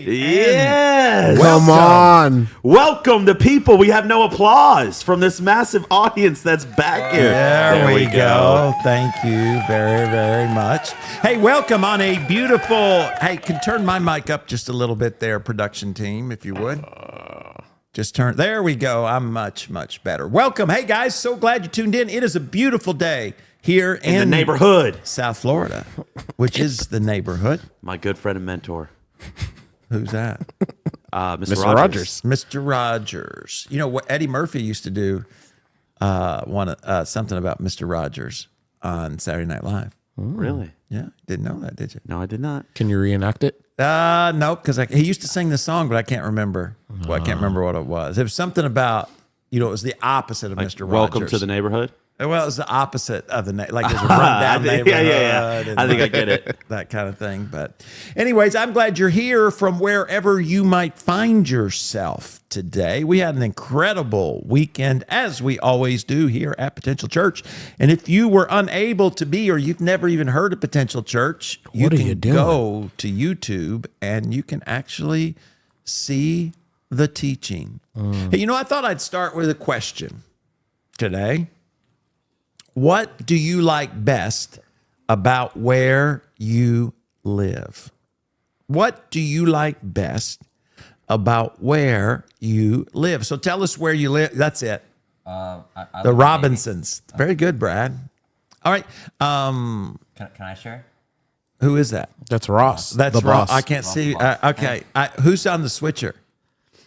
Yes. Come on. Welcome the people. We have no applause from this massive audience that's back here. There we go. Thank you very, very much. Hey, welcome on a beautiful... Hey, can turn my mic up just a little bit there, production team, if you would. Just turn... There we go. I'm much, much better. Welcome. Hey, guys. So glad you tuned in. It is a beautiful day here in the neighborhood. South Florida, which is the neighborhood. My good friend and mentor. Who's that? Mr. Rogers. Mr. Rogers. You know what Eddie Murphy used to do something about Mr. Rogers on Saturday Night Live. Really? Yeah. Didn't know that, did you? No, I did not. Can you reenact it? No, because he used to sing the song, but I can't remember. Well, I can't remember what it was. It was something about, it was the opposite of Mr. Rogers. Welcome to the neighborhood. Well, it's the opposite of the like there's a rundown neighborhood. Yeah. I think I get it. That kind of thing. But anyways, I'm glad you're here from wherever you might find yourself today. We had an incredible weekend, as we always do here at Potential Church. And if you were unable to be, or you've never even heard of Potential Church, you can go to YouTube and you can actually see the teaching. Hey, I thought I'd start with a question today. What do you like best about where you live? What do you like best about where you live? So tell us where you live. That's it. The Robinsons. Very good, Brad. All right. Can I share? Who is that? That's Ross. That's the Ross. boss. I can't see. Okay. Who's on the switcher?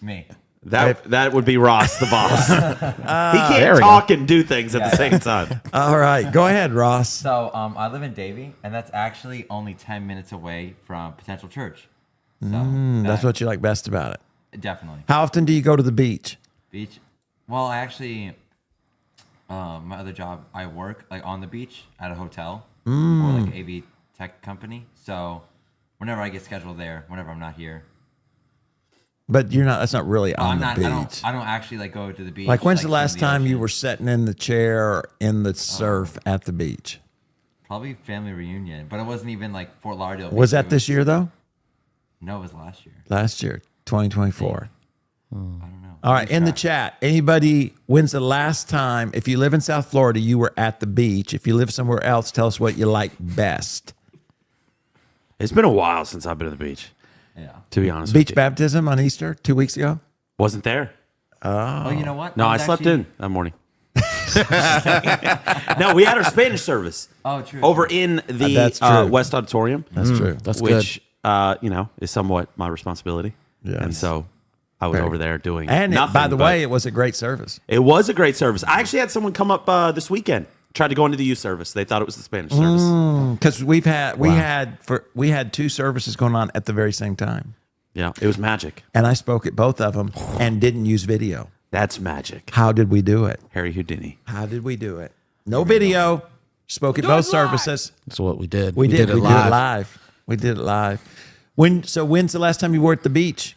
Me. That would be Ross, the boss. He can't talk and do things at the same time. All right. Go ahead, Ross. So I live in Davie, and that's actually only 10 minutes away from Potential Church. So That's what you like best about it. Definitely. How often do you go to the beach? Beach. Well, I actually, my other job, I work on the beach at a hotel for AV tech company. So whenever I get scheduled there, whenever I'm not here. But that's not really on the beach. I don't actually go to the beach. When's the last time you were sitting in the chair in the surf at the beach? Probably family reunion, but it wasn't even Fort Lauderdale. Was that this year though? No, it was last year. Last year, 2024. I don't know. All right, in the chat, anybody, when's the last time, if you live in South Florida, you were at the beach? If you live somewhere else, tell us what you like best. It's been a while since I've been to the beach. Yeah. To be honest Beach with you. baptism on Easter 2 weeks ago? Wasn't there. Oh, you know what? No, I slept in that morning. No, we had our Spanish service. Oh, true. Over in the That's true. West Auditorium. That's true. That's which, is somewhat my responsibility. Yes. And so I was over there doing And nothing. by the way, it was a great service. It was a great service. I actually had someone come up this weekend, tried to go into the youth service. They thought it was the Spanish service. Because we had two services going on at the very same time. Yeah, it was magic. And I spoke at both of them and didn't use video. That's magic. How did we do it? Harry Houdini. How did we do it? No video. Spoke at both services. That's what we did. We did it live. live. We did it live. When's the last time you were at the beach?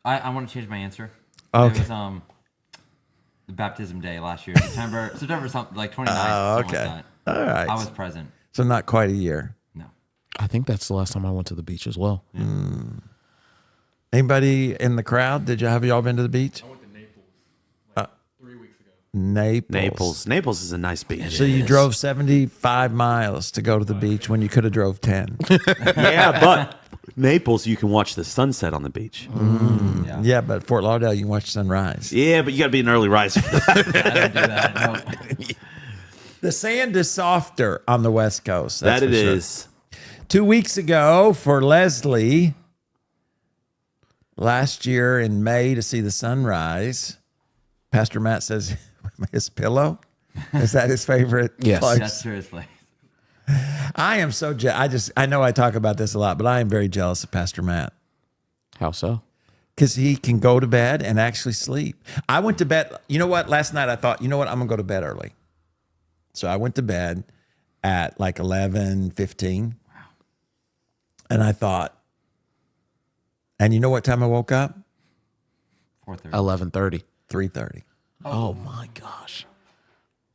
I want to change my answer. Okay. It was the baptism day last year, September something 29th. Oh, okay. Something like that. All right. I was present. So not quite a year. No. I think that's the last time I went to the beach as well. Anybody in the crowd? Have y'all been to the beach? I went to Naples 3 weeks ago. Naples is a nice beach. So you drove 75 miles to go to the beach when you could have drove 10. Yeah, but Naples, you can watch the sunset on the beach. Yeah, but Fort Lauderdale, you can watch sunrise. Yeah, but you got to be an early riser for that. I don't do that. No. The sand is softer on the West Coast. That's That it for sure. is. 2 weeks ago for Leslie, last year in May to see the sunrise, Pastor Matt says his pillow, is that his favorite Yes. place? That's seriously. I am so I know I talk about this a lot, but I am very jealous of Pastor Matt How so? because he can go to bed and actually sleep. I went to bed. You know what? Last night I thought, I'm going to go to bed early. So I went to bed at 11:15. Wow. And I thought, and you know what time I woke up? 4:30. 11:30. 3:30. Oh my gosh.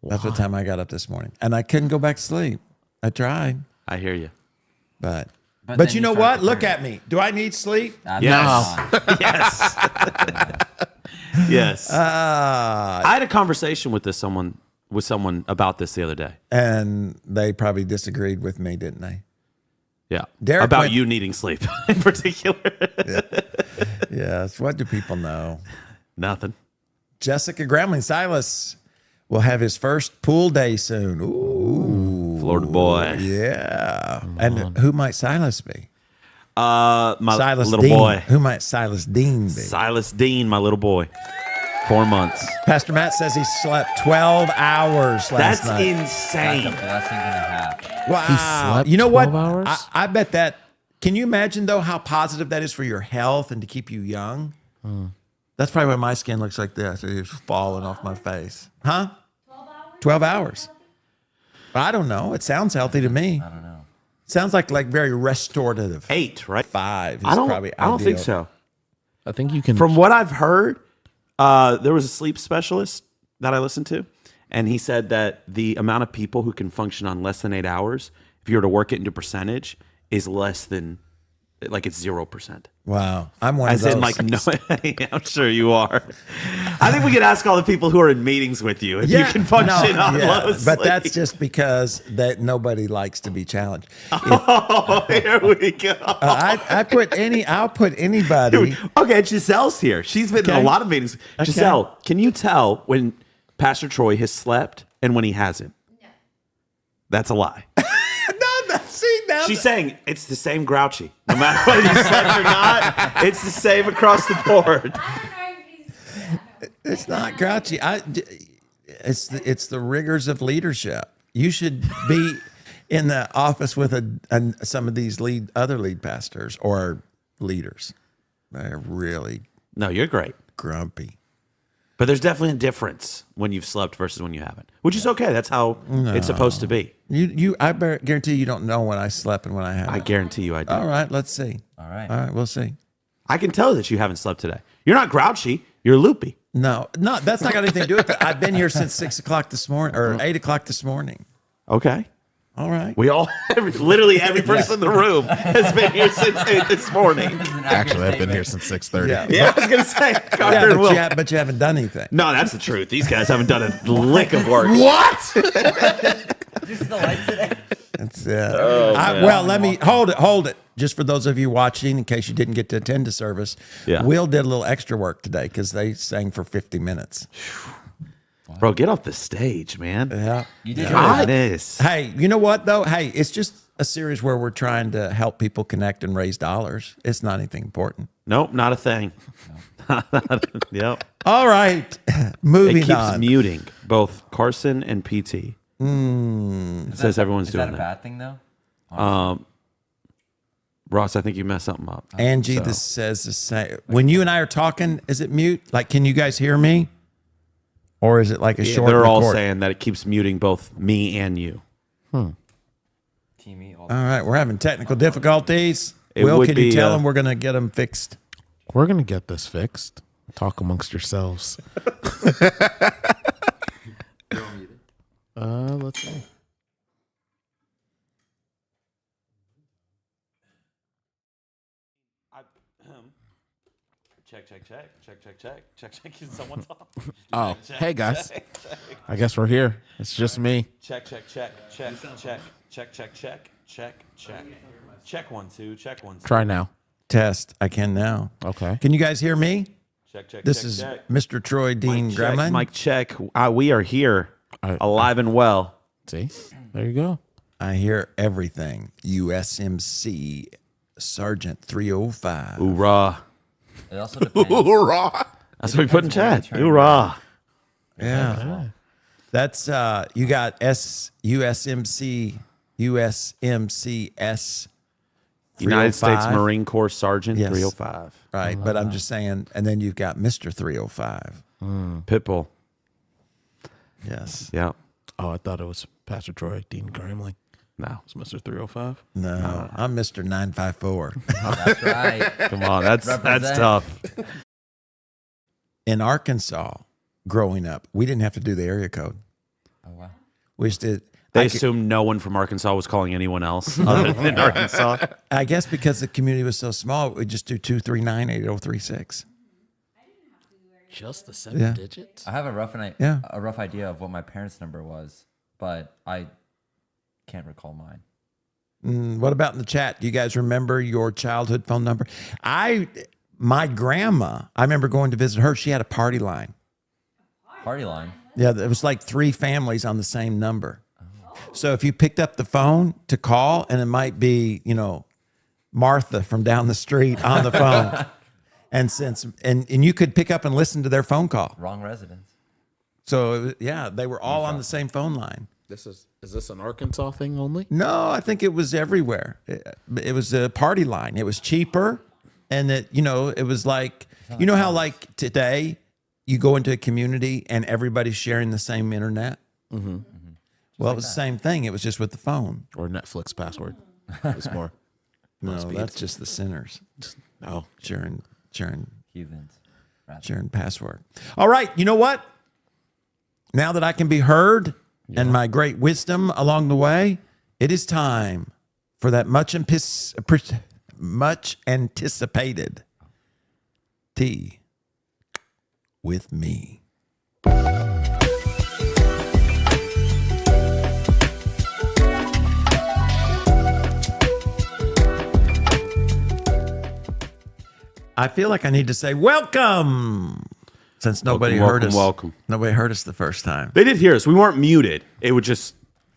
That's what time I got up this morning. And I couldn't go back to sleep. I tried, I hear you. but But then you know start what? to Look turn. at me. Do I need sleep? Yes. Absolutely not. Yes. Yes. I had a conversation with someone about this the other day. And they probably disagreed with me, didn't they? Yeah. Derek about went- you needing sleep in particular. Yes. What do people know? Nothing. Jessica Gramling Silas will have his first pool day soon. Ooh. Florida boy. Yeah. And who might Silas be? My Silas little Dean. boy. Who might Silas Dean be? Silas Dean, my little boy. 4 months. Pastor Matt says he slept 12 hours last That's night. insane. That's a blessing and a half. Wow. He slept you know what? 12 hours? I bet that. Can you imagine, though, how positive that is for your health and to keep you young? That's probably why my skin looks like this. It's falling off my face. Huh? 12 hours. I don't know. It sounds healthy to me. I don't know. Sounds like very restorative. 8, right? 5 is I don't probably I don't think ideal. so. I think you can. From what I've heard, there was a sleep specialist that I listened to, and he said that the amount of people who can function on less than 8 hours, if you were to work it into percentage, is less than, like, it's 0%. Wow. I'm one As of those. in, like, no, I'm sure you are. I think we could ask all the people who are in meetings with you if you can function on low sleep. But that's just because that nobody likes to be challenged. Oh, here we go. I'll put anybody. Okay, Giselle's here. She's been in a Okay. lot of meetings. Giselle, can you tell when Pastor Troy has slept and when he hasn't? No. That's a lie. She's saying it's the same grouchy. No matter whether you slept or not, it's the same across the board. It's not grouchy. It's the rigors of leadership. You should be in the office with some of these other lead pastors or leaders. They're really No, you're great. grumpy. But there's definitely a difference when you've slept versus when you haven't, which is okay. That's how it's supposed to be. I guarantee you don't know when I slept and when I haven't. I guarantee you I do. All right, let's see. All right. All right, we'll see. I can tell that you haven't slept today. You're not grouchy. You're loopy. No, that's not got anything to do with it. I've been here since 6 o'clock this morning or 8 o'clock this morning. Okay. All right. We all, literally every person in the room has been here since 8 this morning. Actually, I've been here since 6:30. Yeah. Yeah, I was going to say, Carter Yeah, and Will. but you haven't done anything. No, that's the truth. These guys haven't done a lick of work. What? Just the lights today. That's it. Well, let me hold it. Just for those of you watching, in case you didn't get to attend the service, Yeah. Will did a little extra work today because they sang for 50 minutes. Bro, get off the stage, man. Yeah. You did Goodness. Hey, you know what though? Hey, it's just a series where we're trying to help people connect and raise dollars. It's not anything important. Nope, not a thing. Yep. All right, It moving keeps on. muting both Carson and PT. It says everyone's Is doing that a that. bad thing though? Ross, I think you messed something up. Angie, this says the same. When you and I are talking, is it mute? Like, can you guys hear me? Or is it like a short They're all record? saying that it keeps muting both me and you. Team E all All right, we're having technical difficulties. It Will, would can you be, tell them we're going to get them fixed? We're gonna get this fixed. Talk amongst yourselves. Let's see. Check. Is someone talk? Oh, hey guys. I guess we're here. It's just me. Check. Check 1 2. Check 1 2. Try now. Test. I can now. Okay. Can you guys hear me? Check. This is Mr. Troy Dean Gremlin. Mike check. We are here, I- alive and well. See? There you go. I hear everything. USMC Sergeant 305. Hoorah! It also depends. That's what we put in chat. Turn Hoorah! Yeah. That's you got USMCS United States 305. Marine Corps Sergeant Yes. 305. Right, but I'm just saying, and then you've got Mr. 305. Pitbull. Yes. Yeah. Oh, I thought it was Pastor Troy Dean Gramling. No. It's Mr. 305. No, I'm Mr. 954. That's right. Come on. That's Represent. tough. In Arkansas, growing up, we didn't have to do the area code. Oh wow. We just did. They assumed no one from Arkansas was calling anyone else other than Arkansas. I guess because the community was so small, we just do 239-8036. Just the 7 digits? I have a rough idea of what my parents' number was, but I can't recall mine. What about in the chat? Do you guys remember your childhood phone number? My grandma, I remember going to visit her. She had a party line. Party line? Yeah, it was like 3 families on the same number. So if you picked up the phone to call, and it might be, Martha from down the street on the phone, and you could pick up and listen to their phone call. Wrong residence. So they were all on the same phone line. Is this an Arkansas thing only? No, I think it was everywhere. It was a party line. It was cheaper, and it was like, how like today you go into a community and everybody's sharing the same internet. Mm-hmm. Well, it was the same thing. It was just with the phone. Or Netflix password. It's more. No, that's just the sinners. Oh, Sharing Heathens. sharing password. All right, you know what? Now that I can be heard and my great wisdom along the way, it is time for that much anticipated tea with me. I feel like I need to say welcome, since nobody heard us. Welcome. Nobody heard us the first time. They did hear us. We weren't muted. It would just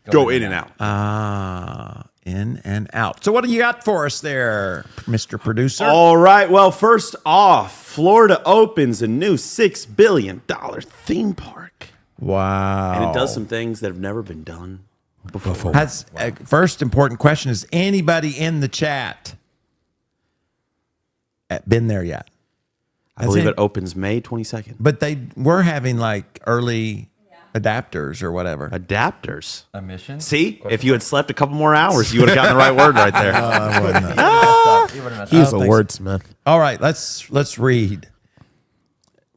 go in and out. In and out. So what do you got for us there, Mr. Producer? All right. Well, first off, Florida opens a new $6 billion theme park. Wow. And it does some things that have never been done before. First important question, is anybody in the chat been there yet? I believe it opens May 22nd. But they were having like early adapters or whatever. Adapters. Emission? See, if you had slept a couple more hours, you would have gotten the right word right there. he's a wordsmith. All right, let's read.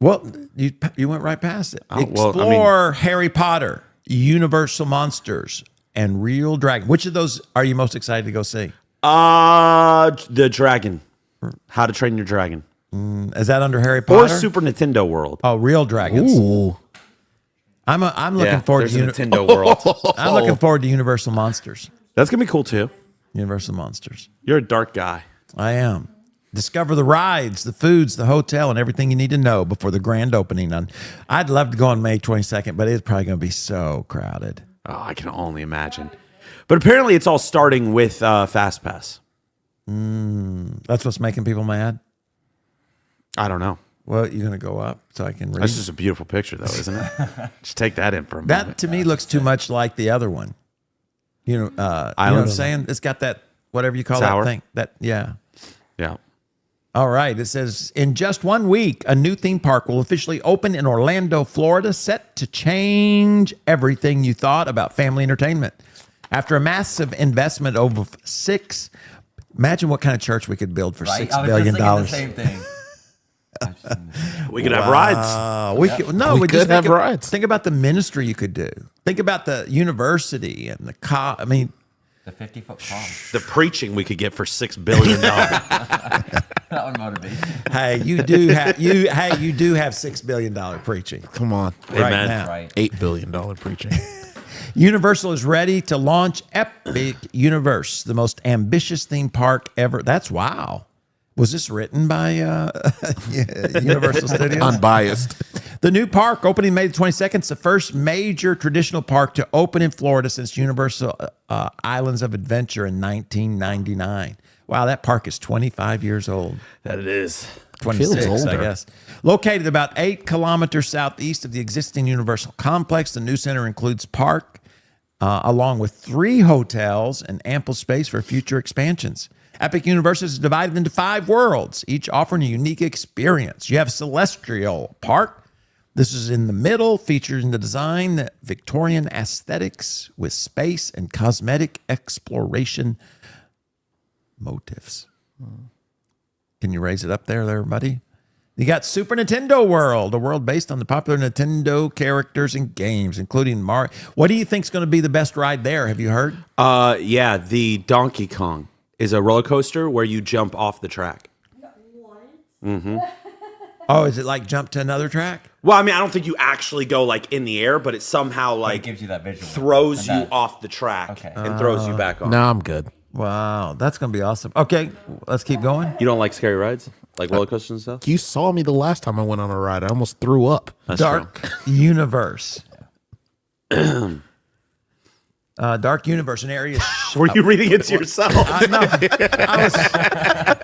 Well, you went right past it. Explore Harry Potter, Universal Monsters, and Real Dragon. Which of those are you most excited to go see? The Dragon. How to Train Your Dragon. Is that under Harry Potter? Or Super Nintendo World. Oh, Real Dragons. Ooh. I'm looking forward to Nintendo World. I'm looking forward to Universal Monsters. That's gonna be cool too. Universal Monsters. You're a dark guy. I am. Discover the rides, the foods, the hotel, and everything you need to know before the grand opening. I'd love to go on May 22nd, but it's probably going to be so crowded. Oh, I can only imagine. But apparently, it's all starting with Fast Pass. That's what's making people mad. I don't know. Well, you're going to go up so I can read. That's just a beautiful picture, though, isn't it? Just take that in for a moment. That to me looks too much like the other one. You know what I'm saying? It's got that whatever you call Sour? that thing. Yeah. All right. It says, in just 1 week, a new theme park will officially open in Orlando, Florida, set to change everything you thought about family entertainment. After a massive investment over imagine what kind of church we could build for $6 billion. The same thing. We could have rides. We could have rides. Think about the ministry you could do. Think about the university and the the 50-foot prom. The preaching we could get for $6 billion. That would motivate. Hey, you do have $6 billion preaching. Come on. Right Amen. now. Right. $8 billion preaching. Universal is ready to launch Epic Universe, the most ambitious theme park ever. That's wow. Was this written by Universal Studios? Unbiased. The new park, opening May the 22nd, is the first major traditional park to open in Florida since Universal Islands of Adventure in 1999. Wow, that park is 25 years old. That it is. 26, Feels I older. guess. Located about 8 kilometers southeast of the existing Universal complex, the new center includes park, along with 3 hotels and ample space for future expansions. Epic Universe is divided into 5 worlds, each offering a unique experience. You have Celestial Park. This is in the middle, featuring the design Victorian aesthetics with space and cosmetic exploration motifs. Can you raise it up there, buddy? You got Super Nintendo World, a world based on the popular Nintendo characters and games, including Mario. What do you think is going to be the best ride there? Have you heard? Yeah, the Donkey Kong is a roller coaster where you jump off the track. Oh, is it like jump to another track? Well, I mean, I don't think you actually go like in the air, but it somehow like it gives you that visual. throws you off the track and throws you back on. No, I'm good. Wow, that's going to be awesome. Okay, let's keep going. You don't like scary rides? Like roller coasters and stuff? You saw me the last time I went on a ride. I almost threw up. That's Dark Universe. Dark Universe, an area. Were you reading it to yourself?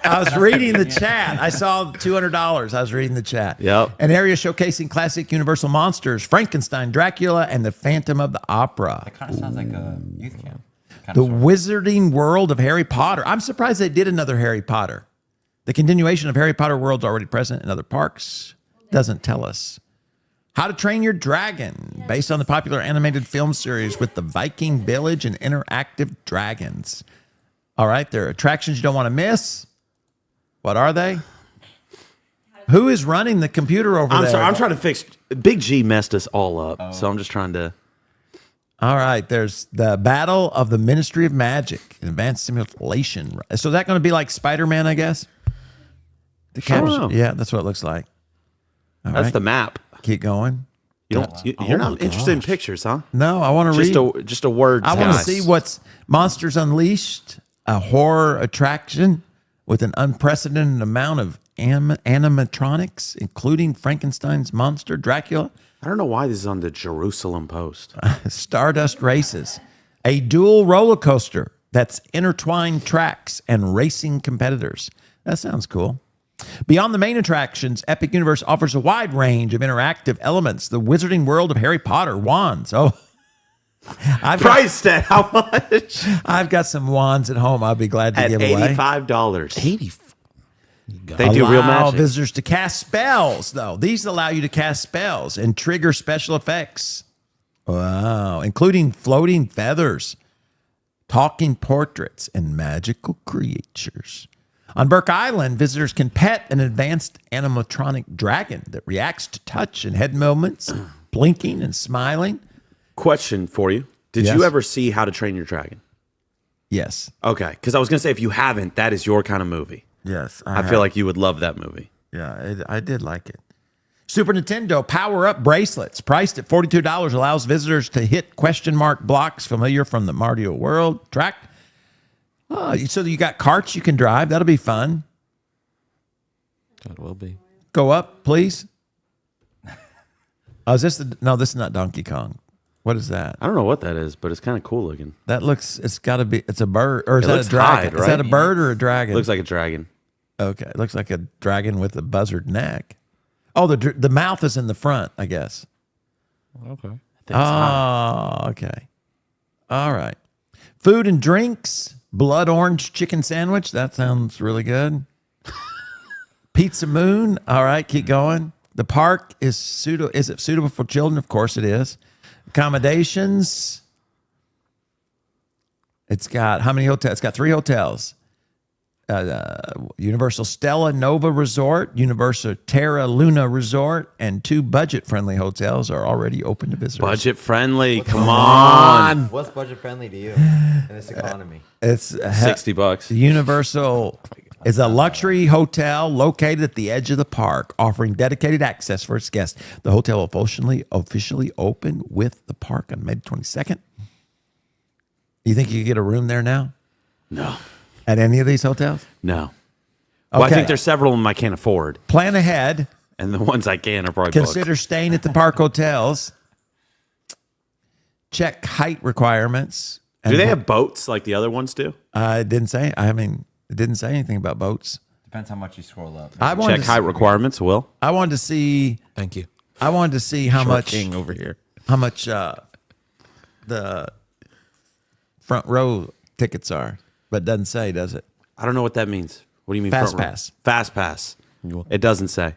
I was reading the chat. I saw $200. I was reading the chat. Yep. An area showcasing classic Universal monsters: Frankenstein, Dracula, and the Phantom of the Opera. That kind of sounds like a youth camp. The Wizarding World of Harry Potter. I'm surprised they did another Harry Potter. The continuation of Harry Potter world's already present in other parks. Doesn't tell us. How to Train Your Dragon, based on the popular animated film series with the Viking Village and interactive dragons. All right, there are attractions you don't want to miss. What are they? Who is running the computer over there? I'm sorry, I'm trying to fix. Big G messed us all up, so I'm just trying to. All right, there's the Battle of the Ministry of Magic, an advanced simulation. So is that going to be like Spider-Man, I guess? Yeah, that's what it looks like. All That's right. the map. Keep going. You're not interested in pictures, huh? No, I want to read. Just a word. I want to see what's Monsters Unleashed, a horror attraction with an unprecedented amount of animatronics, including Frankenstein's monster, Dracula, I don't know why this is on the Jerusalem Post. Stardust Races, a dual roller coaster that's intertwined tracks and racing competitors. That sounds cool. Beyond the main attractions, Epic Universe offers a wide range of interactive elements. The Wizarding World of Harry Potter wands. Oh, Priced at how much? I've got some wands at home. I'll be glad to At give away. $85. 80. They do real magic. Visitors to cast spells, though. These allow you to cast spells and trigger special effects. Wow, including floating feathers, talking portraits, and magical creatures. On Burke Island, visitors can pet an advanced animatronic dragon that reacts to touch and head movements, blinking and smiling. Question for you. Did Yes. you ever see How to Train Your Dragon? Yes. Okay, because I was going to say, if you haven't, that is your kind of movie. Yes. I feel like you would love that movie. Yeah, I did like it. Super Nintendo Power-Up bracelets, priced at $42, allows visitors to hit question mark blocks familiar from the Mario World track. So you got carts you can drive. That'll be fun. God will be. Go up, please. Oh, is this no, this is not Donkey Kong. What is that? I don't know what that is, but it's kind of cool looking. That looks, it's got to be, it's a bird, or is It that a looks dragon? hide, Is that a right? bird or a dragon? Looks like a dragon. Okay, it looks like a dragon with a buzzard neck. Oh, the mouth is in the front, I guess. Okay. Oh, okay. All right. Food and drinks, blood orange chicken sandwich. That sounds really good. Pizza Moon. All right, keep going. The park is it suitable for children? Of course it is. Accommodations. It's got how many hotels? It's got 3 hotels. Universal Stella Nova Resort, Universal Terra Luna Resort, and 2 budget-friendly hotels are already open to visitors. Budget friendly. Come on. What's budget friendly to you in this economy? It's $60. Universal is a luxury hotel located at the edge of the park, offering dedicated access for its guests. The hotel will officially open with the park on May 22nd. You think you could get a room there now? No. At any of these hotels? No. Well, I Okay. think there's several of them I can't afford, Plan ahead. and the ones I can are probably Consider booked. staying at the park hotels. Check height requirements. Do they have boats like the other ones do? I didn't say. I mean, it didn't say anything about boats. Depends how much you scroll up. I wanted Check to height requirements, Will. I wanted to see. Thank you. I wanted to see how Short much. king over here. How much the front row tickets are, but it doesn't say, does it? I don't know what that means. What do you mean? Fast front row? pass. Fast pass. It doesn't say.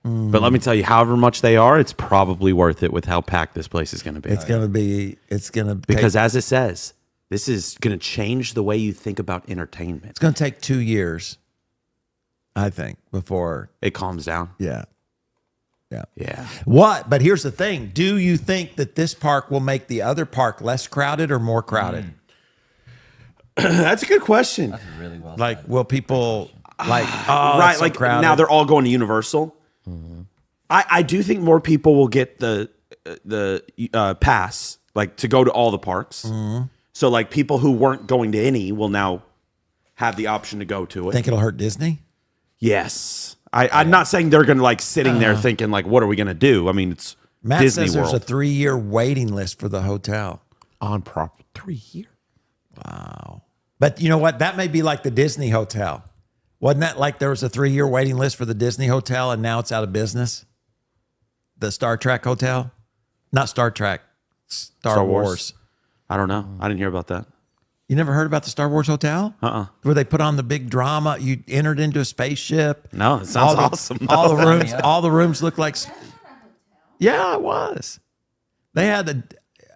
But let me tell you, however much they are, it's probably worth it with how packed this place is going to be. It's gonna be. It's gonna Because take, as it says, this is going to change the way you think about entertainment. it's gonna take 2 years. I think, before. It calms down. Yeah. Yeah. What? But here's the thing. Do you think that this park will make the other park less crowded or more crowded? That's a good question. That's really well Like, said. will people like, Right, it's so like crowded. now they're all going to Universal. I do think more people will get the pass, like to go to all the parks. So like people who weren't going to any will now have the option to go to it. Think it'll hurt Disney? Yes. I'm not saying they're going to like sitting there thinking like, what are we going to do? I mean, it's Matt Disney says there's World. a 3-year waiting list for the hotel. On prop 3 years. Wow. But you know what? That may be like the Disney hotel. Wasn't that like there was a 3-year waiting list for the Disney hotel and now it's out of business? The Star Trek hotel? Not Star Trek. Star Wars. I don't know. I didn't hear about that. You never heard about the Star Wars hotel? Where they put on the big drama. You entered into a spaceship. No, it sounds awesome. All the rooms look like. Yeah, it was. They had the.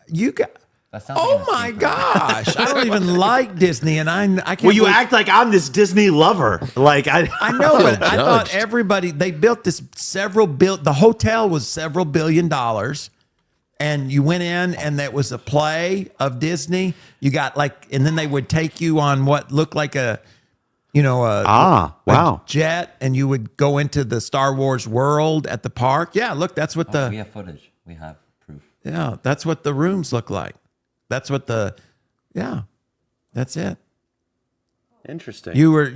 You got. That sounds like Oh an my escape room. gosh! I don't even like Disney, and I can't. Well, you believe- act like I'm this Disney lover. Like I know, but I thought judged. everybody they built this the hotel was several $1 billion, and you went in and that was a play of Disney. You got like, and then they would take you on what looked like a wow. jet, and you would go into the Star Wars world at the park. Yeah, look, that's what We have footage. We have proof. that's what the rooms look like. That's what that's it. Interesting. You were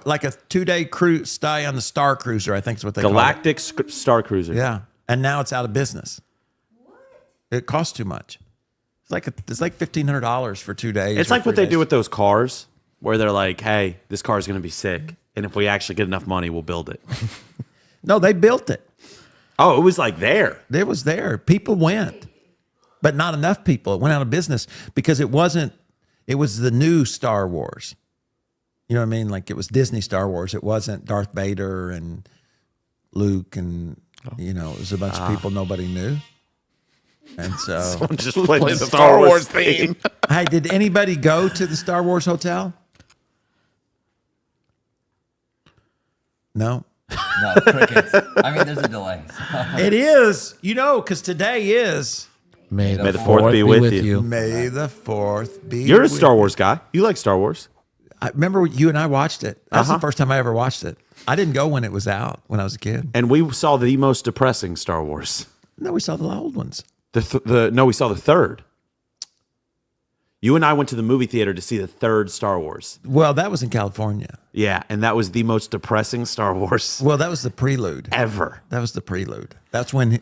like a 2-day cruise stay on the Star Cruiser, I think is what they call it. Galactic Star Cruiser. Yeah, and now it's out of business. It costs too much. It's like $1,500 for 2 days. It's or like what 3 they do days. with those cars, where they're like, "Hey, this car is going to be sick, and if we actually get enough money, we'll build it." No, they built it. Oh, it was like there. It was there. People went, but not enough people. It went out of business because it wasn't. It was the new Star Wars. You know what I mean? Like it was Disney Star Wars. It wasn't Darth Vader and Luke and it was a bunch of people nobody knew. And so, Just playing Play the Star Wars theme. hey, did anybody go to the Star Wars hotel? No. No, crickets. I mean, there's a delay. So. It is, because today is May the fourth be with you. May the 4th be. You're a with Star Wars guy. You like Star Wars. I remember you and I watched it. That's the first time I ever watched it. I didn't go when it was out when I was a kid. And we saw the most depressing Star Wars. No, we saw the old ones. No, we saw the third. You and I went to the movie theater to see the third Star Wars. Well, that was in California. Yeah, and that was the most depressing Star Wars Well, that was the prelude. ever. That was the prelude. That's when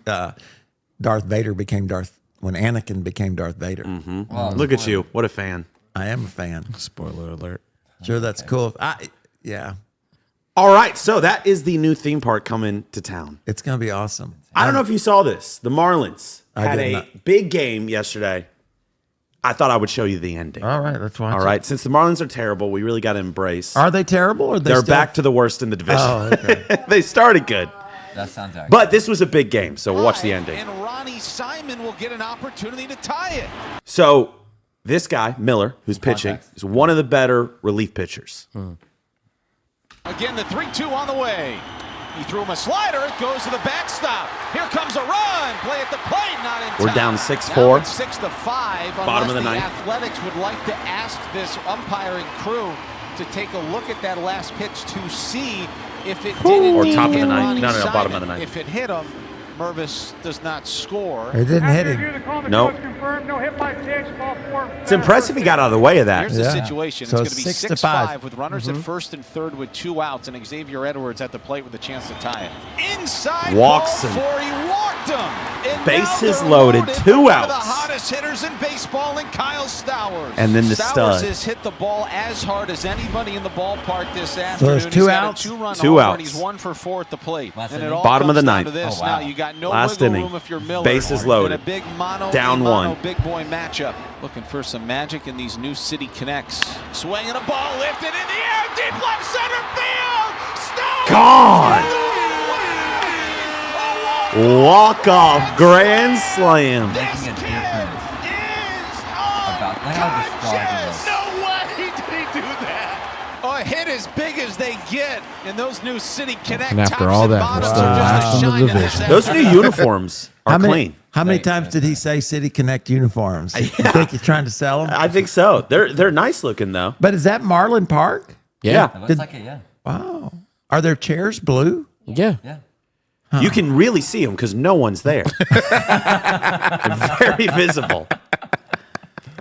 Darth Vader became when Anakin became Darth Vader. Well, Look at you. What a fan. I am a fan. Spoiler alert. Sure, that's cool. Yeah, All right, so that is the new theme park coming to town. it's gonna be awesome. I don't know if you saw this. The Marlins I had did a not. big game yesterday. I thought I would show you the ending. All right, let's watch. All right, since the Marlins are terrible, we really got to embrace. Are they terrible or They're still- back to the worst in the division. Oh, okay. They started good, that sounds accurate. but this was a big game, so we'll watch the ending. And Ronnie Simon will get an opportunity to tie it. So this guy, Miller, who's pitching, Context. is one of the better relief pitchers. Again, the 3-2 on the way. He threw him a slider. It goes to the backstop. Here comes a run. Play at the plate, not in time. We're down 6-4. Now it's 6-5. Bottom of the ninth. Athletics would like to ask this umpiring crew to take a look at that last pitch to see if it did Or indeed top of the hit ninth. Ronnie No, Simon. bottom of the ninth. If it hit him, Mervis does not score. It didn't hit him. Nope. It's impressive he got out of the way of that. Here's the Yeah. situation. So It's going to be 6-5. 6-5 with runners at first and third with 2 outs, and Xavier Edwards at the plate with a chance to tie it. Inside Walks ball him. four, he walked him. And Bases now they're loaded, 2 One of outs. the hottest hitters in baseball, and Kyle Stowers. And then the Stowers stud. has hit the ball as hard as anybody in the ballpark this afternoon. there's 2 He's got outs? a 2-run 2 homer, and outs. he's 1 for 4 at the plate. Last And it inning. all Bottom of comes the down to ninth. this. Oh, wow. Now you got no Last wiggle inning. room if you're Miller. Bases In loaded. a big mono, Down mono, 1. big boy matchup. Looking for some magic in these new city connects. Swinging a ball lifted in the air, deep left center field. Stone Gone. Walk-off grand slam. Making a difference about how distraught he was. No way did he do that. Oh, a hit as big as they get. And those new City Connect And after tops all and that, bottoms we're still are just last a in the shine in this division. Those new uniforms are clean. How many times did he say City Connect uniforms? You think he's trying to sell them? I think so. They're nice looking though. But is that Marlin Park? Yeah. It looks like it, yeah. Wow. Are their chairs blue? Yeah. Yeah. You can really see them because no one's there. Very visible.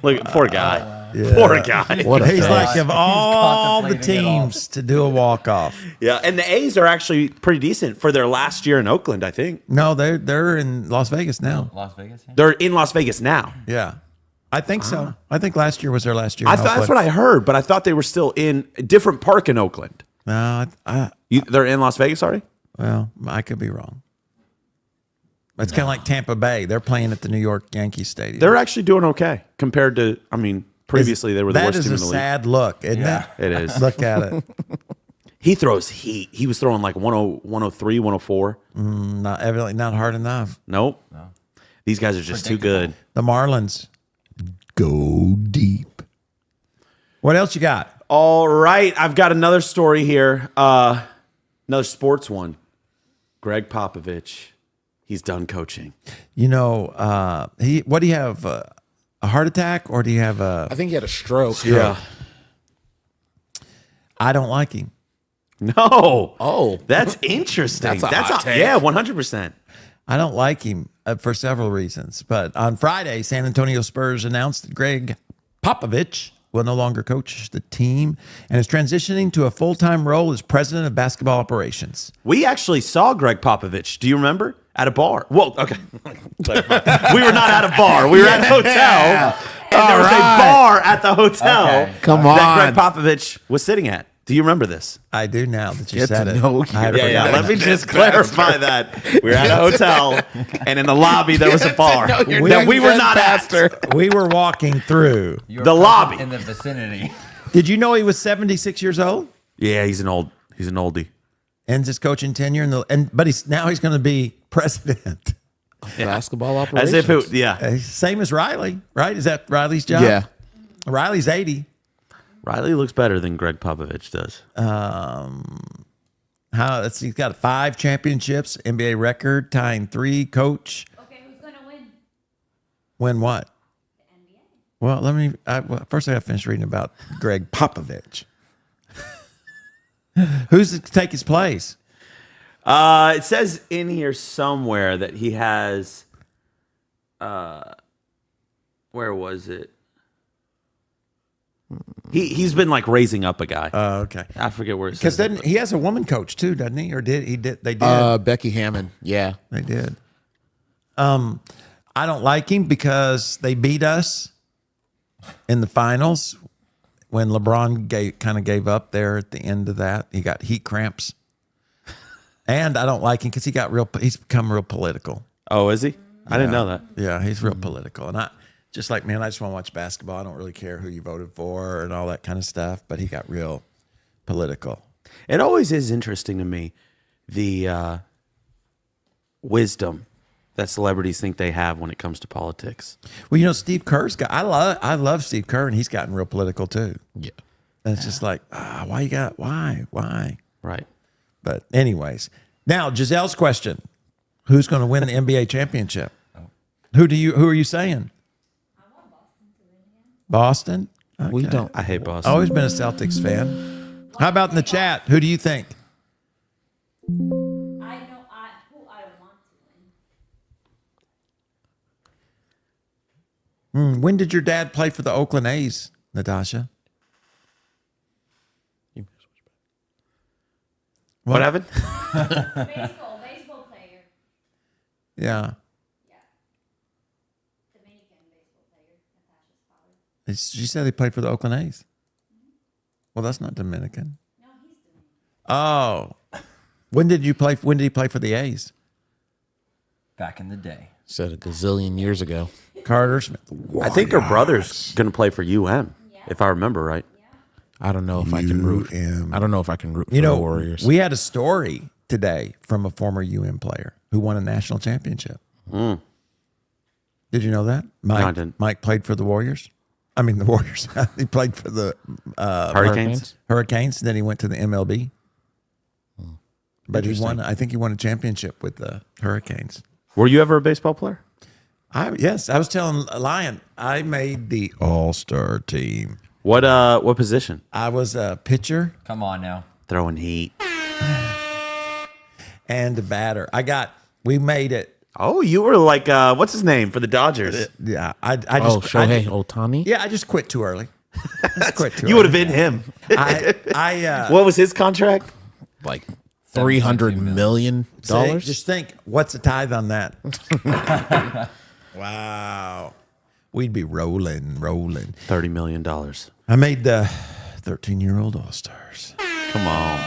Look, poor guy. Poor guy. What a He's face. like, of all the contemplating it all. teams to do a walk-off. Yeah, and the A's are actually pretty decent for their last year in Oakland, I think. No, they're in Las Vegas now. Las Vegas. Yeah. They're in Las Vegas now. Yeah. I think so. I think last year was their last year. I in thought that's Oakland. what I heard, but I thought they were still in a different park in Oakland. No, They're in Las Vegas already? well, I could be wrong. It's kind of like Tampa Bay. They're playing at the New York Yankees Stadium. They're actually doing okay compared to, previously they were the That worst is team a in the league. sad look, isn't it? It is. Look at it. He throws heat. He was throwing like 103, 104. Not evidently not hard enough. Nope. No. These guys are just too good. The Marlins go deep. What else you got? All right. I've got another story here. Another sports one. Greg Popovich. He's done coaching. You know, what do you have? A heart attack, or do you have a? I think he had a stroke. I don't like him. No. Oh. That's interesting. That's a hot take. Yeah, 100%. I don't like him for several reasons. But on Friday, San Antonio Spurs announced that Greg Popovich will no longer coach the team and is transitioning to a full-time role as president of basketball operations. We actually saw Greg Popovich. Do you remember? At a bar. Well, okay. We were not at a bar. We were at a hotel. And there was a bar at the hotel Okay. Come that Greg on. Popovich was sitting at. Do you remember this? I do now that you Get said to it. know I had you. forgotten. Let me just clarify that. We were at a hotel, and in the lobby there was a bar know your that we name were then, not Pastor. at. We were walking through. You were The lobby. in the vicinity. Did you know he was 76 years old? Yeah, he's an oldie. Ends his coaching tenure, but he's going to be president. Basketball As operations. if it, yeah. Same as Riley, right? Is that Riley's job? Yeah. Riley's 80. Riley looks better than Greg Popovich does. He's got 5 championships, NBA record, tying 3. Coach, Okay, who's gonna win? win what? The NBA. Well, first I got to finish reading about Greg Popovich. Who's to take his place? It says in here somewhere that he has. Where was it? He's been like raising up a guy. Oh, okay. I forget where it Because says. then he has a woman coach too, doesn't he? Or did he? They did. Becky Hammond. Yeah. They did. I don't like him because they beat us in the finals when LeBron kind of gave up there at the end of that. He got heat cramps. And I don't like him because he's become real political. Oh, is he? I didn't know that. Yeah, he's real political. And I just like, man, I just want to watch basketball. I don't really care who you voted for and all that kind of stuff. But he got real political. It always is interesting to me the wisdom that celebrities think they have when it comes to politics. Well, you know, Steve Kerr's got. I love Steve Kerr, and he's gotten real political too. Yeah. And it's just like, why? Right. But anyways, now Giselle's question: who's going to win the NBA championship? Who are you saying? I want Boston to win again. Boston. We Okay. don't. I hate Boston. Always been a Celtics fan. How about in the chat? Who do you think? I know who I want to win. When did your dad play for the Oakland A's, Natasha? What happened? Baseball player. Yeah. Dominican baseball player. Natasha's father. She said he played for the Oakland A's. Well, that's not Dominican. No, he's Dominican. Oh. When did he play for the A's? Back in the day. Said a gazillion years ago. Carter Smith. I think her brother's going to play for UM, if I remember right. I don't know if I can root. I don't know if I can root for the Warriors. We had a story today from a former UM player who won a national championship. Did you know that? Mike, I didn't. Mike played for the Warriors. I mean, the Warriors. He played for the Hurricanes. Hurricanes. Then he went to the MLB. But he won. I think he won a championship with the Hurricanes. Were you ever a baseball player? Yes, I was telling Lion, I made the All-Star team. What position? I was a pitcher Come on now. Throwing heat. and a batter. We made it. Oh, you were like what's his name for the Dodgers? Yeah, I just Shohei Ohtani? Yeah, I just quit too early. You would have been him. What was his contract? Like $300 million? Just think, what's a tithe on that? Wow. We'd be rolling. $30 million. I made the 13-year-old All-Stars. Come on.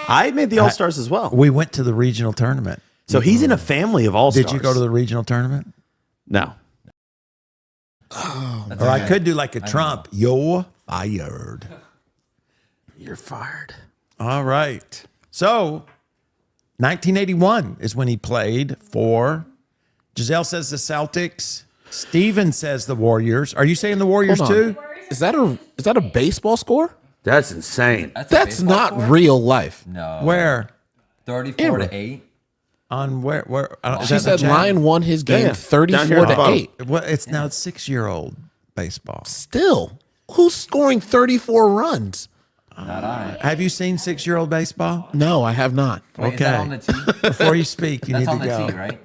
I made the All-Stars as well. We went to the regional tournament. So he's in a family of All-Stars. Did you go to the regional tournament? No. Or I could do like a Trump. You're fired. You're fired. All right. So 1981 is when he played for, Giselle says the Celtics. Steven says the Warriors. Are you saying the Warriors Hold on. too? Is that a baseball score? That's insane. That's not real life. No. Where? 34 to 8. On where? Is She that said the chat? Lion won his game Yeah. 34 Down here at the to bottom. 8. Well, it's now 6-year-old baseball. Still, who's scoring 34 runs? Not I. Have you seen 6-year-old baseball? No, I have not. Wait, is that Okay. on the tee? Before you speak, you That's need on to the go. tee, right?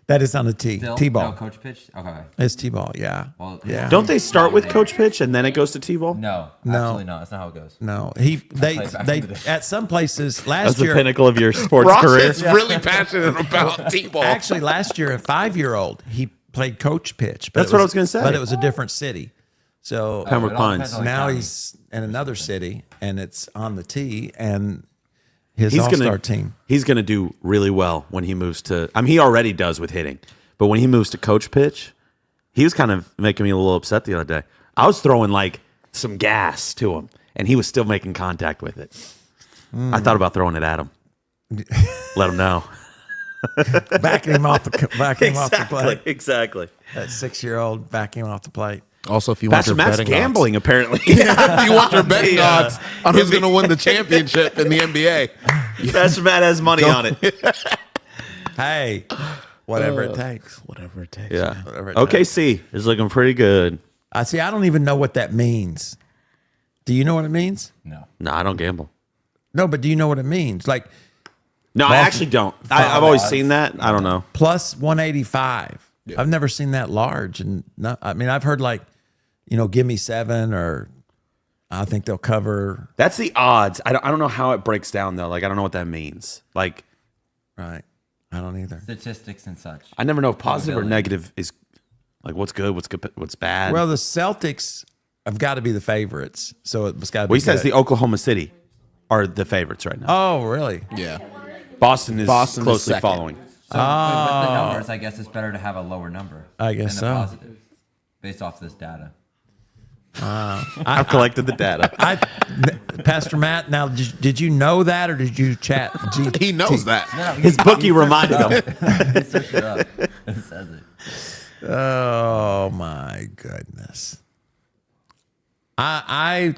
That is on the tee. Still? T-ball. No, coach pitch? Okay. It's T-ball, yeah. Well, yeah. Don't they start with coach pitch and then it goes to T-ball? No, No. absolutely not. That's not how it goes. No, played back they in the day. at some places last That's the year. pinnacle of your sports Ross career. is really passionate about T-ball. Actually, last year a 5-year-old he played coach pitch. But That's it what I was gonna say. But it was a different city. So Pembroke It all Pines. depends on the now county. he's in another city and it's on the tee and his He's all-star gonna team. He's gonna do really well when he moves to. I mean, he already does with hitting, but when he moves to coach pitch, he was kind of making me a little upset the other day. I was throwing like some gas to him, and he was still making contact with it. I thought about throwing it at him. Let him know. Backing him off the plate. Exactly. That 6-year-old backing him off the plate. Also, if you want Pastor your Matt's betting gambling, apparently. odds, if you want your betting Yeah. odds on who's going to win the championship in the NBA, Pastor Matt has money on it. Hey, whatever it takes. whatever it takes. Yeah. Whatever it OKC is looking pretty good. I see. I don't even know what that means. Do you know what it means? No. No, I don't gamble. No, but do you know what it means? Like No, I Boston- actually don't. I've always seen that. I don't know. plus 185. I've never seen that large, and I mean, I've heard like, give me 7, or I think they'll cover. That's the odds. I don't know how it breaks down though. Like I don't know what that means. Like Right. I don't either. Statistics and such. I never know if positive or Probability. negative is like what's good, what's bad. Well, the Celtics have got to be the favorites, so it's got to be. Well, he says good. the Oklahoma City are the favorites right now. Oh, really? Yeah. Boston is Boston is closely second. following. So with the numbers, I guess it's better to have a lower number. I guess than the so. positive, based off this data. I've collected the data. Pastor Matt. Now, did you know that, or did you chat? He knows that. No, His bookie reminded him. He searched it up. It says it. Oh my goodness. I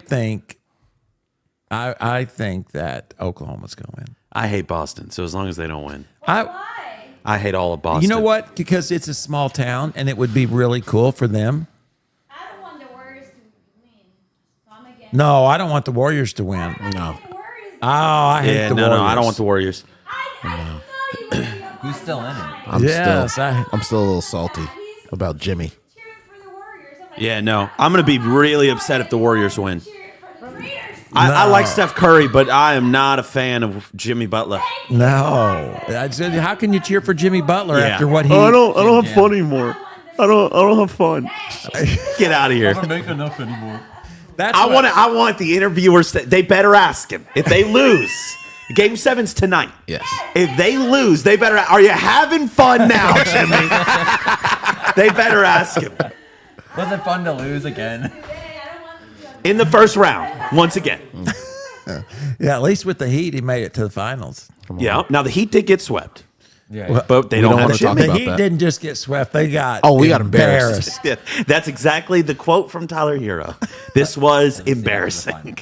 think that Oklahoma's going to win. I hate Boston, so as long as they don't win, Why? I hate all of Boston. You know what? Because it's a small town, and it would be really cool for them. I don't want the Warriors to win. So I'm against. No, I don't want the Warriors to win. I'm No. against the Warriors. Oh, I hate Yeah, the no, Warriors. no, I don't want the Warriors. I know you would be Who's still in it? I'm still a little salty about Jimmy. cheering for the Warriors. I'm like, Yeah, no, I'm gonna be really upset if the Warriors win. cheering for the Raiders. I No. like Steph Curry, but I am not a fan of Jimmy Butler. No. I said, how can you cheer for Jimmy Butler Yeah. after what he? I don't have fun anymore. I don't have fun. Get out of here. make enough anymore. That's I what- want the interviewers to, they better ask him. If they lose, Game 7's tonight. Yes. If they lose, they better, are you having fun now, Jimmy? They better ask him. Was it fun to lose again? In the first round, once again. Yeah, at least with the Heat, he made it to the finals. Yeah. Now, the Heat did get swept. Yeah. But they We don't, don't have wanna talk Jimmy. The about Heat that. didn't just get swept; they got we got embarrassed. Yeah, that's exactly the quote from Tyler Hero. This was embarrassing.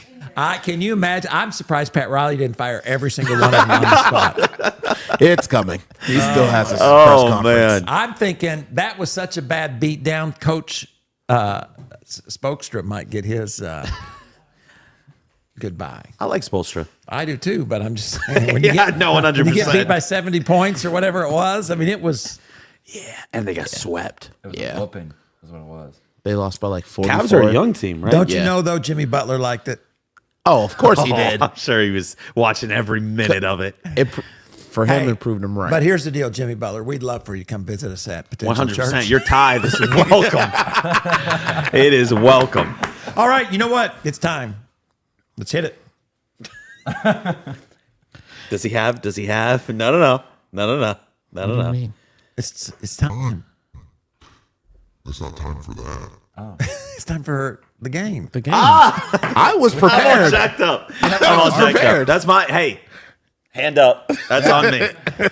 Can you imagine? I'm surprised Pat Riley didn't fire every single one of them on the spot. It's coming. He still has his press Oh conference. man. I'm thinking that was such a bad beatdown. Coach Spokestra might get his goodbye. I like Spoelstra. I do too, but I'm just saying. When Yeah, no, 100%. You get beat by 70 points or whatever it was. I mean, it was. Yeah, and they got swept. It was Yeah. a whooping. Is what it was. They lost by like 44. Cavs are a young team, right? Don't you Yeah. know though? Jimmy Butler liked it. Oh, of course he did. I'm sure he was watching every minute of it. For him, Hey, it proved him right. But here's the deal, Jimmy Butler. We'd love for you to come visit us at Potential 100%. Church. Your tie. This is welcome. It is welcome. All right, you know what? It's time. Let's hit it. Does he have? No. What do you mean? It's time. It's not time for that. It's time for the game. The game. I was I'm all prepared. jacked up. I'm all jacked up. That's my hand up. That's on me.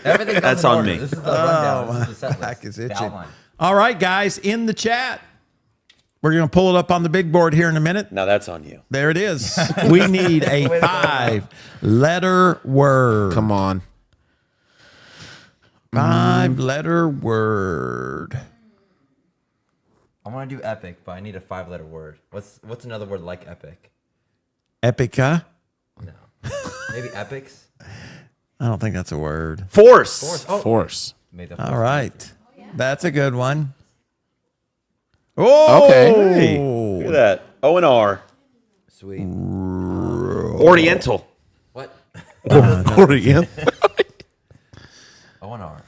Everything That's comes in on order. me. This is the rundown. This is the set list. Back is The itching. outline. All right, guys, in the chat. We're going to pull it up on the big board here in a minute. Now that's on you. There it is. We need a 5-letter word. Come on. 5-letter word. I want to do epic, but I need a 5-letter word. What's another word like epic? Epica? No. Maybe epics? I don't think that's a word. Force. Oh, Force. made the All right. That's a good one. Oh, Okay. Hey, look at that. O&R. Sweet. Oriental. What? Orient. O&R.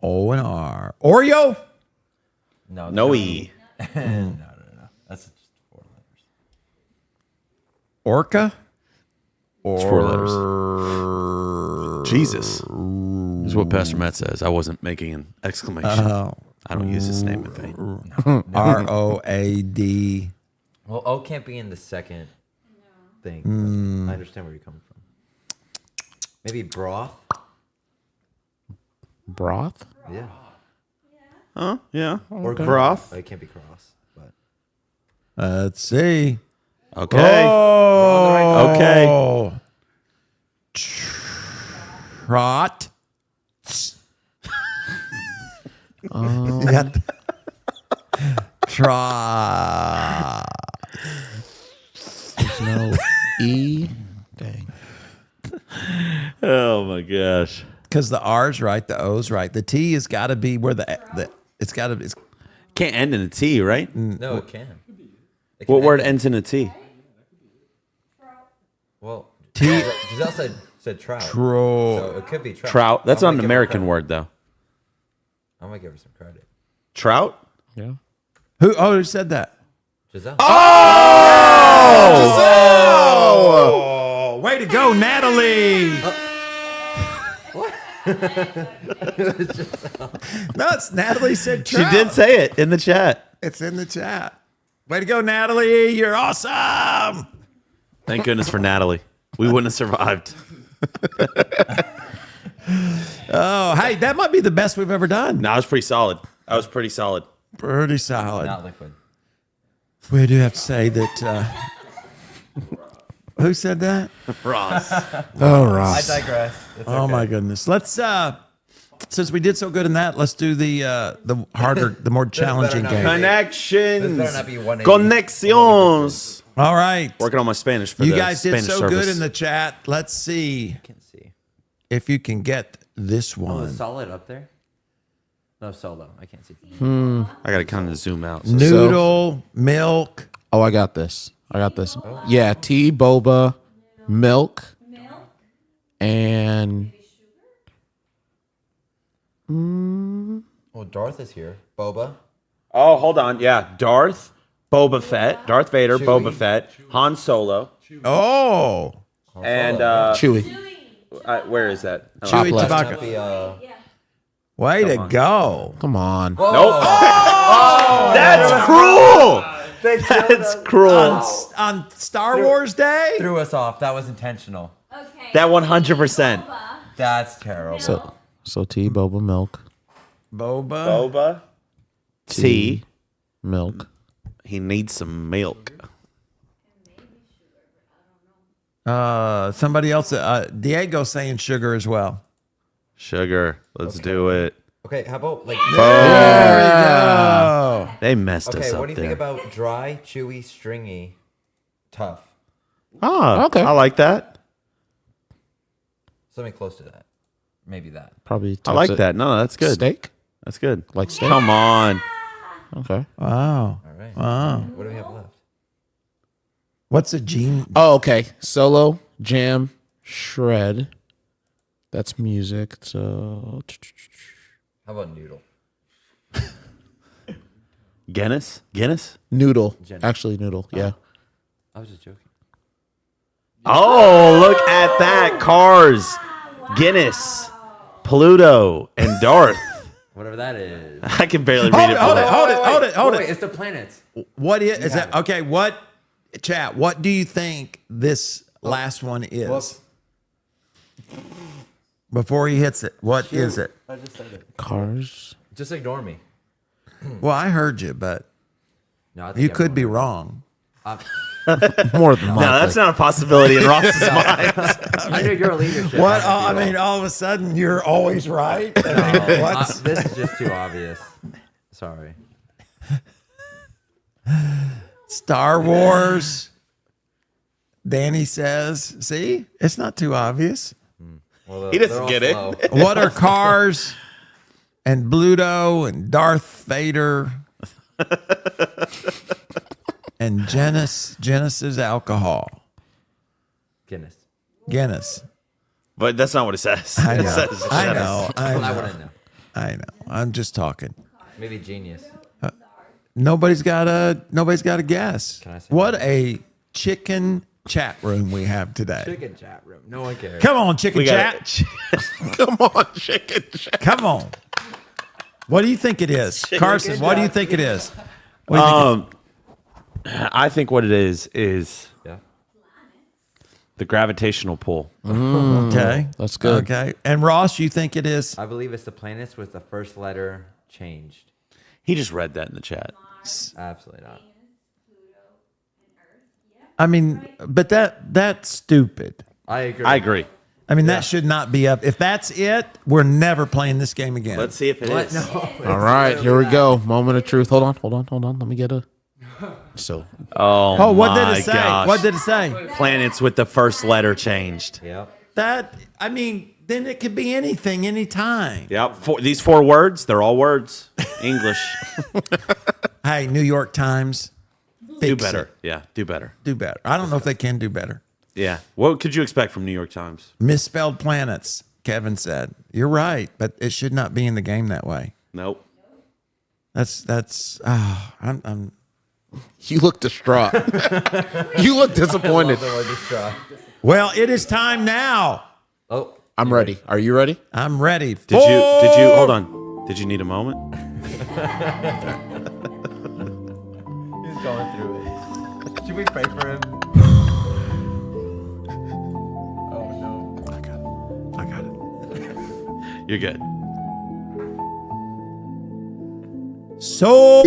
O&R. Oreo? No. No E. No. That's just 4 letters. Orca? It's 4 letters. Jesus. Is what Pastor Matt says. I wasn't making an exclamation. I don't use his name in vain. ROAD. Well, O can't be in the second thing. But I understand where you're coming from. Maybe broth? Broth? Yeah. Huh? Yeah. Or Broth. It can't be cross, but Let's see. Okay. Oh. Okay. Trot. You got Trot. There's no E. Dang. Oh my gosh. Because the R's right, the O's right. The T has got to be where it's got to be. Can't end in a T, right? no, it can. It What can word end- ends in a T? Well, T- Giselle said trout. Tro. So it could be trout. Trout. That's I not might an give her American credit. word, though. I might give her some credit. Trout? Yeah. Who said that? Giselle. Oh, way to go, Natalie. No, it's Natalie said She trout. did say it in the chat. It's in the chat. Way to go, Natalie. You're awesome. Thank goodness for Natalie. We wouldn't have survived. Oh, hey, that might be the best we've ever done. No, I was pretty solid. I was pretty solid. Pretty solid. Not liquid. We do have to say that. Who said that? Ross. Oh, I Ross. digress. It's Oh okay. my goodness. Let's since we did so good in that, let's do the harder, the more challenging not be- game. Connections. This better not be 180. Conexiones. All right. Working on my Spanish for You the guys did Spanish so service. good in the chat. Let's see Can't see. if you can get this Oh, one. is solid up there? No, solo. I can't see. I got to kind of zoom out. So Noodle, milk. Oh, I got this. Yeah, tea, boba, milk, and Well, Darth is here. Boba. Oh, hold on. Yeah. Darth Vader, Chewie. Boba Fett, Han Solo, Oh, and chewy. where is that? I don't Chewy know. left. tobacco. Not be, Way to go. Come on. Nope. That's cruel. That's cruel. On Star Wars Day? threw us off. That was intentional. Okay. That 100%. That's terrible. So So tea, boba, milk. Boba. Tea. Milk. He needs some milk. Somebody else. Diego saying sugar as well. Sugar. Let's do it. Okay, how about like? There we go. They messed Okay, us up what do you there. think about dry, chewy, stringy, tough? Oh, Okay. I like that. Something close to that. Maybe that. Probably. I like that. No, that's good. Steak. That's good. Like steak. Come on. Okay. Wow. All right. Wow. What do we have left? What's a gene? Oh, okay. Solo, jam, shred. That's music. So How about noodle? Guinness? noodle. Actually, noodle. Yeah. I was just joking. Oh, look at that. Cars, Guinness, Pluto, and Darth. Whatever that is. I can barely read it. Hold for it. Wait, it's the planets. What is that? Okay, what chat? What do you think this last one is? Whoops. Before he hits it, what is it? I just said it. Cars. Just ignore me. Well, I heard you, but No, I think you could everyone- be wrong. More than No, likely. that's not a possibility in Ross's mind. I know you're a leadership. What? I I mean, all of a sudden you're always right. What's this is just too obvious. Sorry. Star Wars? Danny says, "See, it's not too obvious." Well, He doesn't they're all get it. slow. What are cars and Bluto and Darth Vader and Genesis alcohol? Guinness. But that's not what it says. I It know. says I Guinness. know. Well, I wouldn't know. I know. I'm just talking. Maybe genius. Nobody's got a guess. Can I say What a chicken chat room we have today. Chicken chat room. No one cares. Come on, chicken We got chat. Come on, chicken. Come on. What do you think it is? Carson, what do you think it is? What do you think I think what it is Yeah. the gravitational pull. okay. That's good. Okay. And Ross, you think it is? I believe it's the planets with the first letter changed. He just read that in the chat. Absolutely not. I mean, but that's stupid. I agree. I agree. I mean, that should not be up. If that's it, we're never playing this game again. Let's see if it is. What? No. All right, here we go. Moment of truth. Hold on. Let me get a. So Oh, what did my it say? gosh. What did it say? Planets with the first letter changed. Yep. I mean, then it could be anything, anytime. Yep. These 4 words, they're all words. English. Hey, New York Times, Do fix better. it. Yeah, do better. Do better. I don't know if they can do better. Yeah. What could you expect from New York Times? Misspelled planets, Kevin said. You're right, but it should not be in the game that way. Nope. I'm you look distraught. You look disappointed. well, it is time now. Oh, I'm ready. Are you ready? I'm ready. Did you hold on? Did you need a moment? he's going through it. Should we pray for him? Oh no. I got it. You're good. So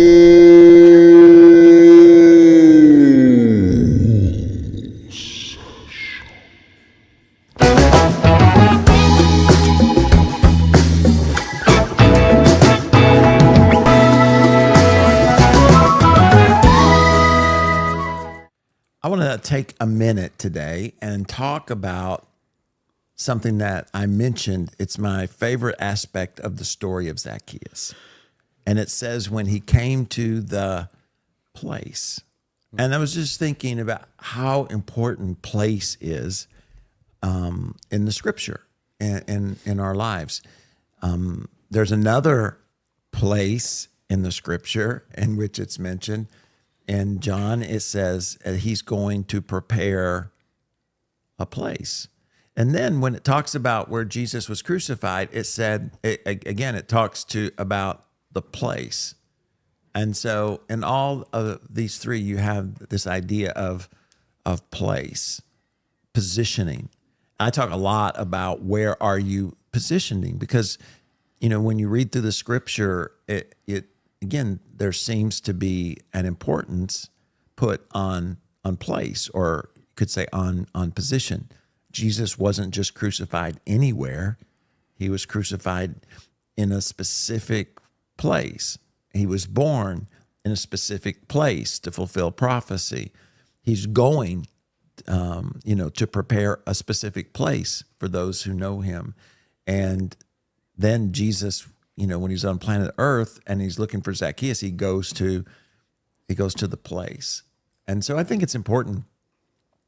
I want to take a minute today and talk about something that I mentioned. It's my favorite aspect of the story of Zacchaeus. And it says when he came to the place. And I was just thinking about how important place is in the scripture and in our lives. There's another place in the scripture in which it's mentioned. In John, it says he's going to prepare a place. And then when it talks about where Jesus was crucified, it said, it talks about the place. And so in all of these 3, you have this idea of place, positioning. I talk a lot about where are you positioning? Because, when you read through the scripture, it again, there seems to be an importance put on place, or you could say on position. Jesus wasn't just crucified anywhere. He was crucified in a specific place. He was born in a specific place to fulfill prophecy. He's going, to prepare a specific place for those who know him. And then Jesus, when he's on planet Earth and he's looking for Zacchaeus, he goes to the place. And so I think it's important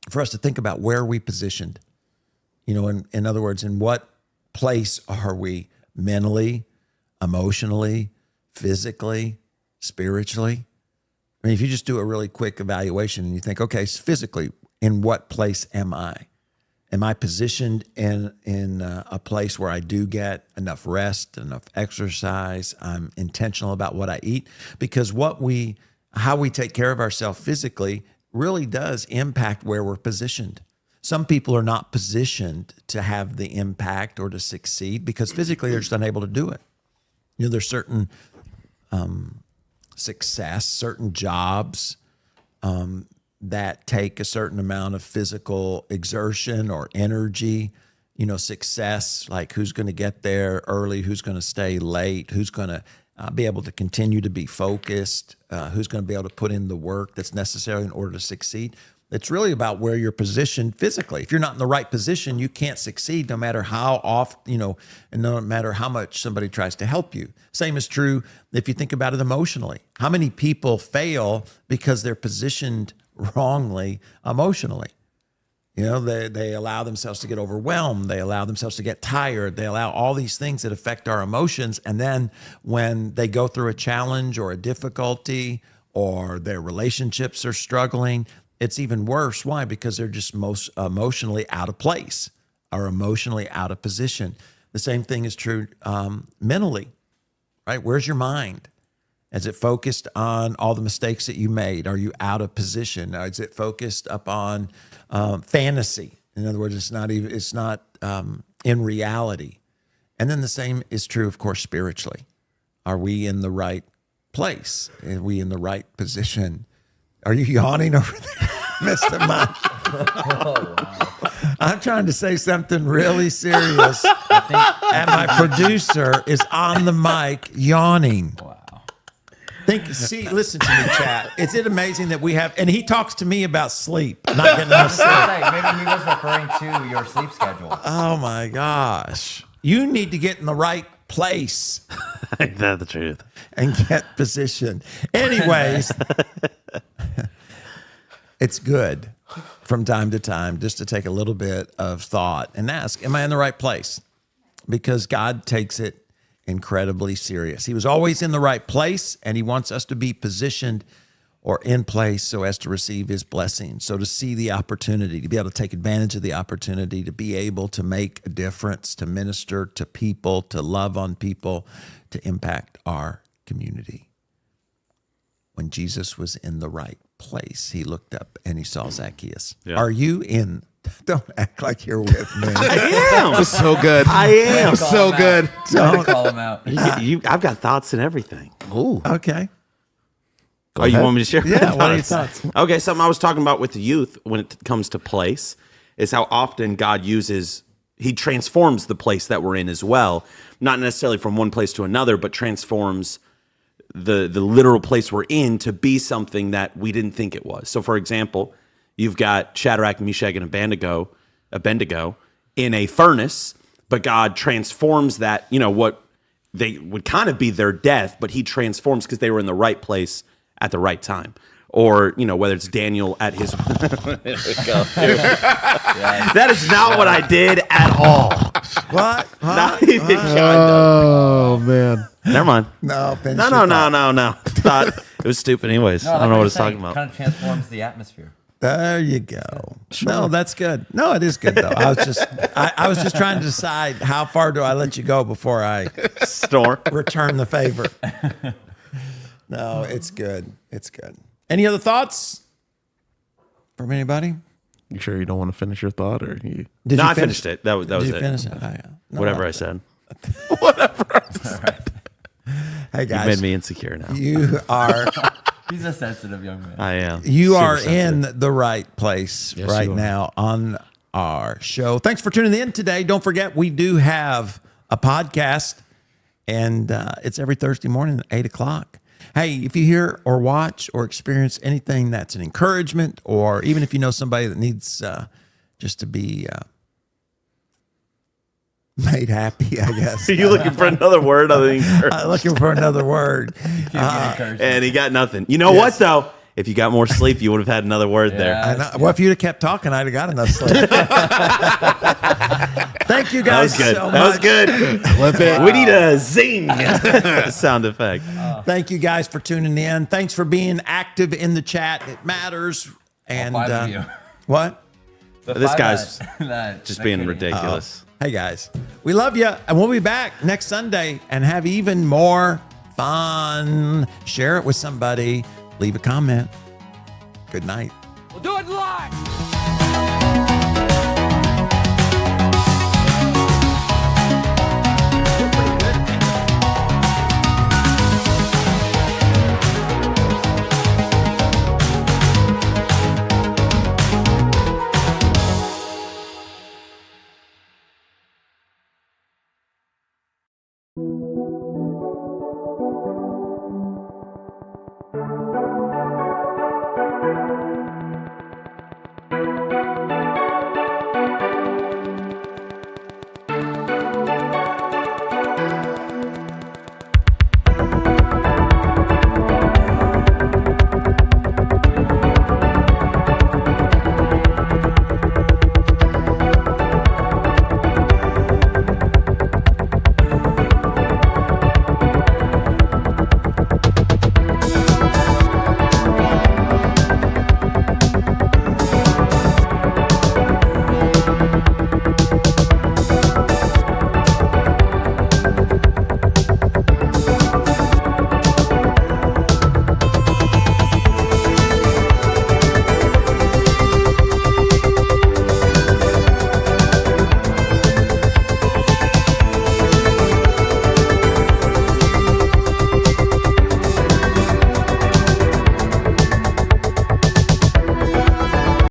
for us to think about where we positioned. In other words, in what place are we mentally, emotionally, physically, spiritually? I mean, if you just do a really quick evaluation and you think, okay, physically, in what place am I? Am I positioned in a place where I do get enough rest, enough exercise? I'm intentional about what I eat, because how we take care of ourselves physically really does impact where we're positioned. Some people are not positioned to have the impact or to succeed because physically they're just unable to do it. There's certain success, certain jobs that take a certain amount of physical exertion or energy. Success, like who's going to get there early, who's going to stay late, who's going to be able to continue to be focused, who's going to be able to put in the work that's necessary in order to succeed. It's really about where you're positioned physically. If you're not in the right position, you can't succeed no matter how often, and no matter how much somebody tries to help you. Same is true if you think about it emotionally. How many people fail because they're positioned wrongly emotionally? They allow themselves to get overwhelmed. They allow themselves to get tired. They allow all these things that affect our emotions. And then when they go through a challenge or a difficulty, or their relationships are struggling, it's even worse. Why? Because they're just most emotionally out of place or emotionally out of position. The same thing is true mentally, right? Where's your mind? Is it focused on all the mistakes that you made? Are you out of position? Is it focused upon fantasy? In other words, it's not in reality. And then the same is true, of course, spiritually. Are we in the right place? Are we in the right position? Are you yawning over there, Mr. Mike? Oh, wow. I'm trying to say something really serious, and my producer is on the mic yawning. Wow. Listen to me, chat. Is it amazing that we have, and he talks to me about sleep, not getting enough sleep. Maybe he was referring to your sleep schedule. Oh my gosh. You need to get in the right place. Ain't that the truth? And get positioned. Anyways, it's good from time to time just to take a little bit of thought and ask, am I in the right place? Because God takes it incredibly serious. He was always in the right place, and he wants us to be positioned or in place so as to receive his blessings. So to see the opportunity, to be able to take advantage of the opportunity, to be able to make a difference, to minister to people, to love on people, to impact our community. When Jesus was in the right place, he looked up and he saw Zacchaeus. Yeah. Are you in? Don't act like you're with me. I am. So good. I am. So good. Don't call him out. I've got thoughts and everything. Ooh. Okay. You want me to share? Yeah, my what are your thoughts? thoughts? Okay, something I was talking about with the youth when it comes to place is how often God he transforms the place that we're in as well. Not necessarily from one place to another, but transforms the literal place we're in to be something that we didn't think it was. So, for example, you've got Shadrach, Meshach, and Abednego in a furnace, but God transforms that, what they would kind of be their death, but he transforms because they were in the right place at the right time. Or, whether it's Daniel at his... There we go. That is not what I did at all. What? Not even kind of. Oh, man. Never mind. No, finish No. your thought. Thought it was stupid anyways. I don't know what it's talking about. Kind of transforms the atmosphere. There you go. No, that's good. No, it is good though. I was just trying to decide how far do I let you go before I return the favor. No, it's good. It's good. Any other thoughts from anybody? You sure you don't want to finish your thought, or you? Did No, you I finish finished it. That was Did you it. finish it? Oh, yeah. No, Whatever I said. Hey You guys, made me insecure now. you are He's a sensitive young man. I am. you Super are sensitive. in the right place Yes, right you are. now on our show. Thanks for tuning in today. Don't forget we do have a podcast, and it's every Thursday morning at 8:00. Hey, if you hear or watch or experience anything that's an encouragement, or even if you know somebody that needs just to be made happy, I guess. Are you looking for another word other than encouragement? Looking for another word. And he got nothing. You know what, though? If you got more sleep, you would have had another word there. I know. Well, if you'd have kept talking, I'd have got enough sleep. Thank you That was guys good. so That was much. good. Flip it. We need a zing sound effect. Thank you guys for tuning in. Thanks for being active in the chat. It matters. And All 5 of you. what? The This 5 guy's that Just that being came. ridiculous. Hey guys, we love you, and we'll be back next Sunday and have even more fun. Share it with somebody. Leave a comment. Good night. We'll do it live.